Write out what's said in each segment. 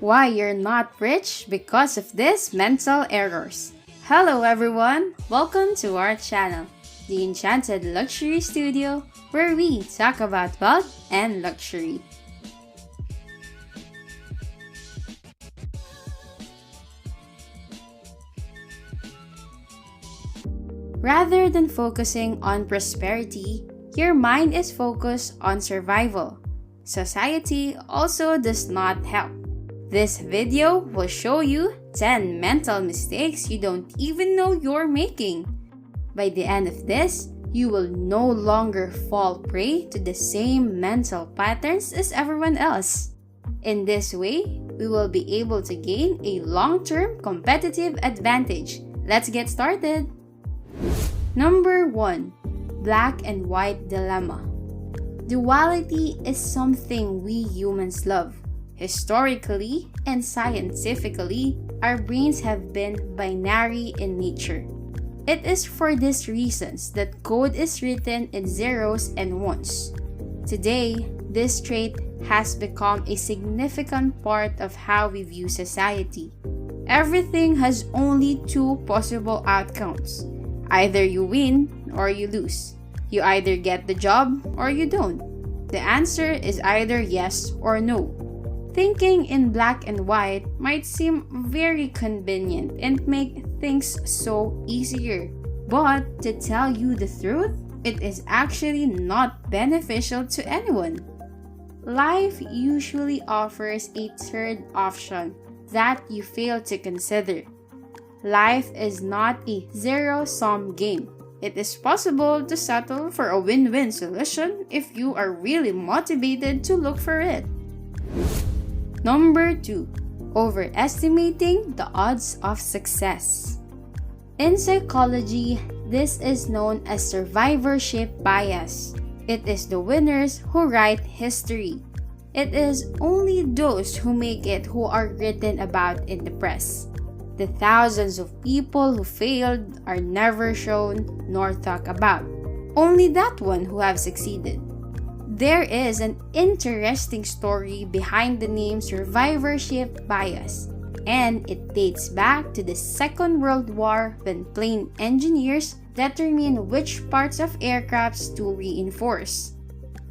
Why you're not rich because of these mental errors. Hello everyone, welcome to our channel, the Enchanted Luxury Studio, where we talk about wealth and luxury. Rather than focusing on prosperity, your mind is focused on survival. Society also does not help. This video will show you 10 mental mistakes you don't even know you're making. By the end of this, you will no longer fall prey to the same mental patterns as everyone else. In this way, we will be able to gain a long-term competitive advantage. Let's get started! Number 1. Black and white dilemma. Duality is something we humans love. Historically and scientifically, our brains have been binary in nature. It is for these reasons that code is written in zeros and ones. Today, this trait has become a significant part of how we view society. Everything has only two possible outcomes. Either you win or you lose. You either get the job or you don't. The answer is either yes or no. Thinking in black and white might seem very convenient and make things so easier. But to tell you the truth, it is actually not beneficial to anyone. Life usually offers a third option that you fail to consider. Life is not a zero-sum game. It is possible to settle for a win-win solution if you are really motivated to look for it. Number 2. Overestimating the odds of success. In psychology, this is known as survivorship bias. It is the winners who write history. It is only those who make it who are written about in the press. The thousands of people who failed are never shown nor talked about. Only that one who have succeeded. There is an interesting story behind the name survivorship bias, and it dates back to the Second World War when plane engineers determined which parts of aircrafts to reinforce.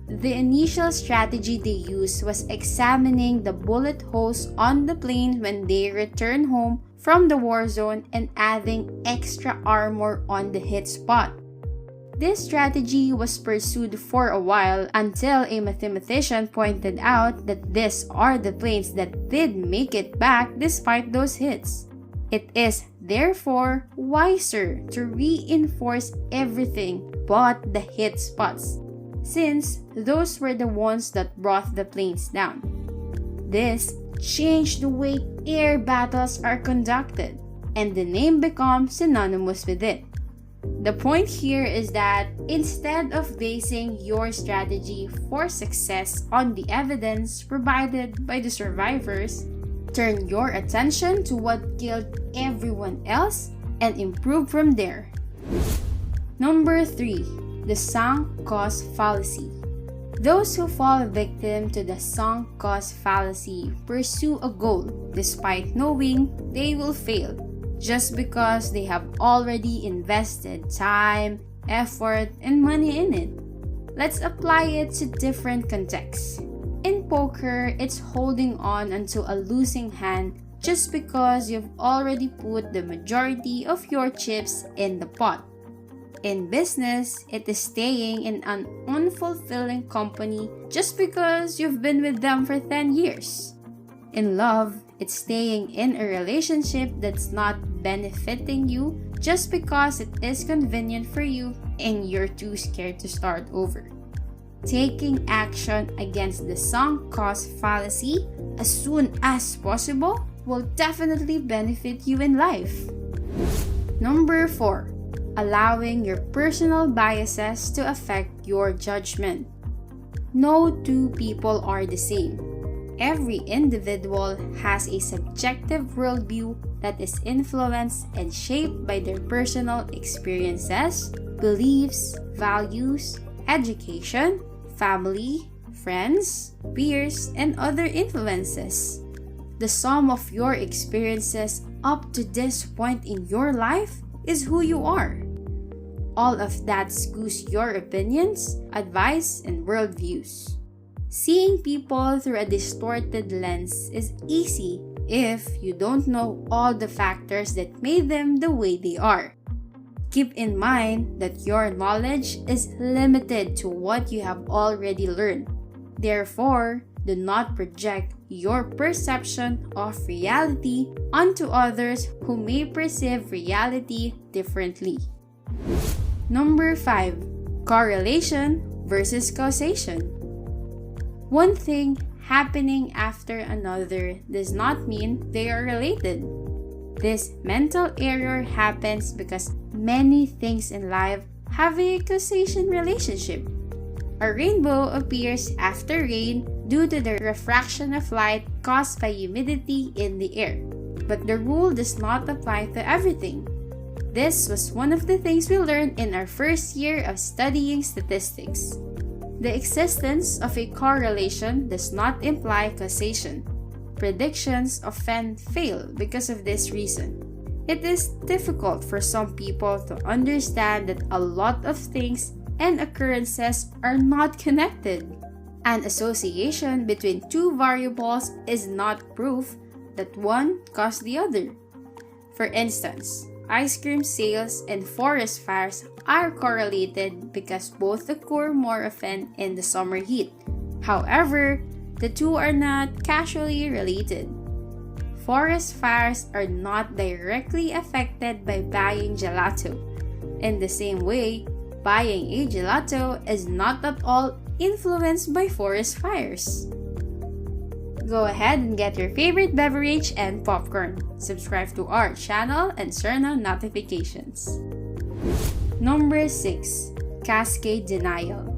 The initial strategy they used was examining the bullet holes on the plane when they returned home from the war zone and adding extra armor on the hit spot. This strategy was pursued for a while until a mathematician pointed out that these are the planes that did make it back despite those hits. It is therefore wiser to reinforce everything but the hit spots, since those were the ones that brought the planes down. This changed the way air battles are conducted, and the name becomes synonymous with it. The point here is that instead of basing your strategy for success on the evidence provided by the survivors, turn your attention to what killed everyone else and improve from there. Number 3. The sunk cost fallacy. Those who fall victim to the sunk cost fallacy pursue a goal despite knowing they will fail, just because they have already invested time, effort, and money in it. Let's apply it to different contexts. In poker, it's holding on until a losing hand just because you've already put the majority of your chips in the pot. In business, it is staying in an unfulfilling company just because you've been with them for 10 years. In love, it's staying in a relationship that's not benefiting you just because it is convenient for you and you're too scared to start over. Taking action against the sunk cost fallacy as soon as possible will definitely benefit you in life. Number 4. Allowing your personal biases to affect your judgment. No two people are the same. Every individual has a subjective worldview that is influenced and shaped by their personal experiences, beliefs, values, education, family, friends, peers, and other influences. The sum of your experiences up to this point in your life is who you are. All of that skews your opinions, advice, and worldviews. Seeing people through a distorted lens is easy if you don't know all the factors that made them the way they are. Keep in mind that your knowledge is limited to what you have already learned. Therefore, do not project your perception of reality onto others who may perceive reality differently. Number 5. Correlation versus causation. One thing happening after another does not mean they are related. This mental error happens because many things in life have a causation relationship. A rainbow appears after rain due to the refraction of light caused by humidity in the air. But the rule does not apply to everything. This was one of the things we learned in our first year of studying statistics. The existence of a correlation does not imply causation. Predictions often fail because of this reason. It is difficult for some people to understand that a lot of things and occurrences are not connected. An association between two variables is not proof that one caused the other. For instance, ice cream sales and forest fires are correlated because both occur more often in the summer heat. However, the two are not causally related. Forest fires are not directly affected by buying gelato. In the same way, buying a gelato is not at all influenced by forest fires. Go ahead and get your favorite beverage and popcorn. Subscribe to our channel and turn on notifications. Number 6. Cascade Denial.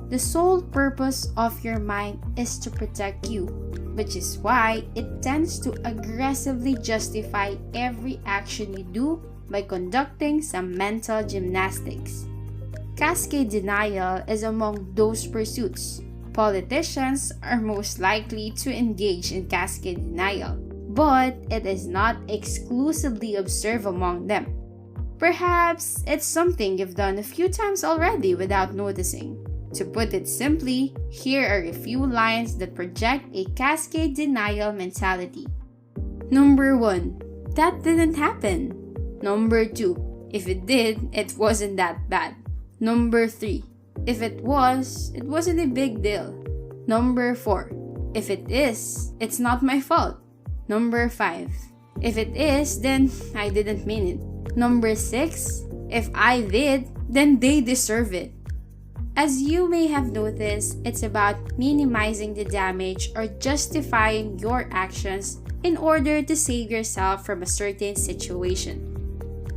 The sole purpose of your mind is to protect you, which is why it tends to aggressively justify every action you do by conducting some mental gymnastics. Cascade denial is among those pursuits. Politicians are most likely to engage in cascade denial, but it is not exclusively observed among them. Perhaps it's something you've done a few times already without noticing. To put it simply, here are a few lines that project a cascade denial mentality. Number 1. That didn't happen. Number 2. If it did, it wasn't that bad. Number 3. If it wasn't a big deal. Number 4. If it is, it's not my fault. Number 5. If it is, then I didn't mean it. Number 6. If I did, then they deserve it. As you may have noticed, it's about minimizing the damage or justifying your actions in order to save yourself from a certain situation.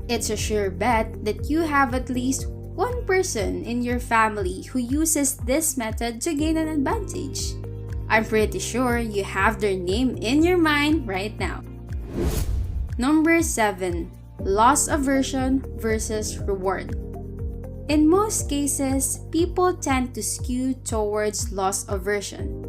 It's a sure bet that you have at least one person in your family who uses this method to gain an advantage. I'm pretty sure you have their name in your mind right now. Number 7. Loss aversion versus reward. In most cases, people tend to skew towards loss aversion.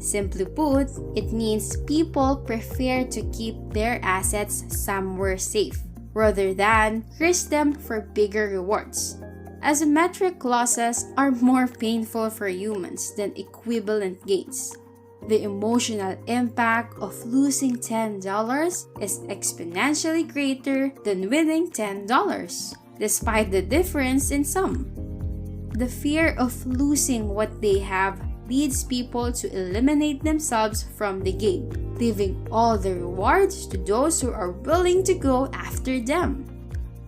Simply put, it means people prefer to keep their assets somewhere safe rather than risk them for bigger rewards. Asymmetric losses are more painful for humans than equivalent gains. The emotional impact of losing $10 is exponentially greater than winning $10, despite the difference in sum. The fear of losing what they have leads people to eliminate themselves from the game, leaving all the rewards to those who are willing to go after them.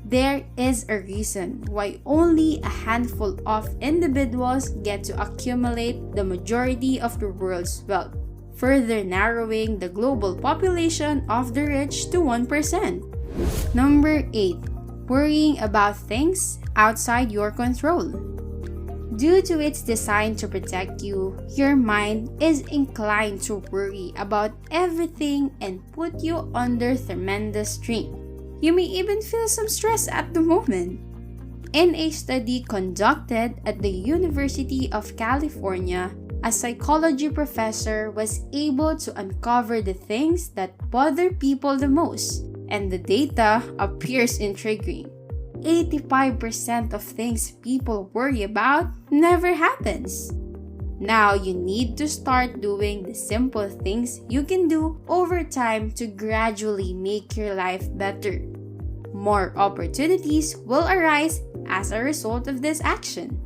There is a reason why only a handful of individuals get to accumulate the majority of the world's wealth, further narrowing the global population of the rich to 1%. Number 8. Worrying about things outside your control. Due to its design to protect you, your mind is inclined to worry about everything and put you under tremendous strain. You may even feel some stress at the moment. In a study conducted at the University of California, A psychology professor was able to uncover the things that bother people the most, and the data appears intriguing. 85% of things people worry about never happens. Now you need to start doing the simple things you can do over time to gradually make your life better. More opportunities will arise as a result of this action.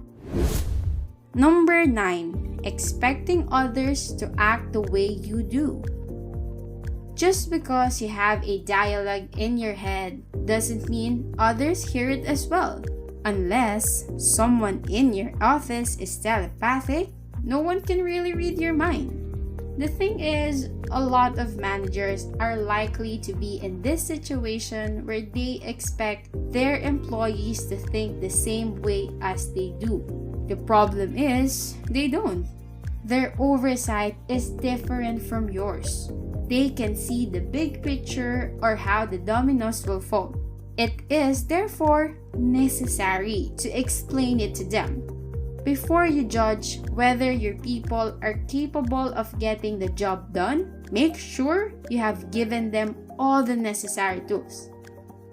Number 9. Expecting others to act the way you do. Just because you have a dialogue in your head doesn't mean others hear it as well. Unless someone in your office is telepathic, no one can really read your mind. The thing is, a lot of managers are likely to be in this situation where they expect their employees to think the same way as they do. The problem is, they don't. Their oversight is different from yours. They can see the big picture or how the dominoes will fall. It is therefore necessary to explain it to them. Before you judge whether your people are capable of getting the job done, make sure you have given them all the necessary tools.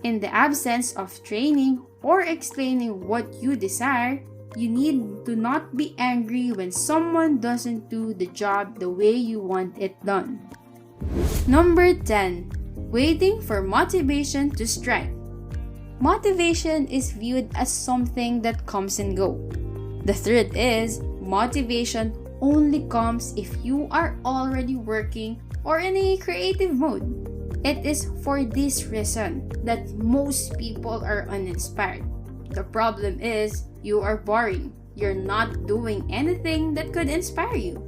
In the absence of training or explaining what you desire, you need to not be angry when someone doesn't do the job the way you want it done. Number 10. Waiting for motivation to strike. Motivation is viewed as something that comes and goes. The truth is, motivation only comes if you are already working or in a creative mode. It is for this reason that most people are uninspired. The problem is, you are boring. You're not doing anything that could inspire you.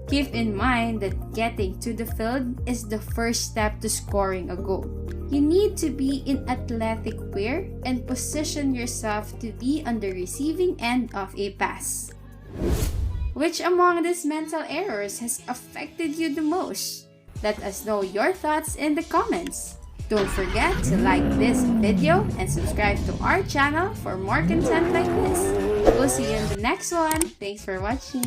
Keep in mind that getting to the field is the first step to scoring a goal. You need to be in athletic wear and position yourself to be on the receiving end of a pass. Which among these mental errors has affected you the most? Let us know your thoughts in the comments. Don't forget to like this video and subscribe to our channel for more content like this. We'll see you in the next one. Thanks for watching.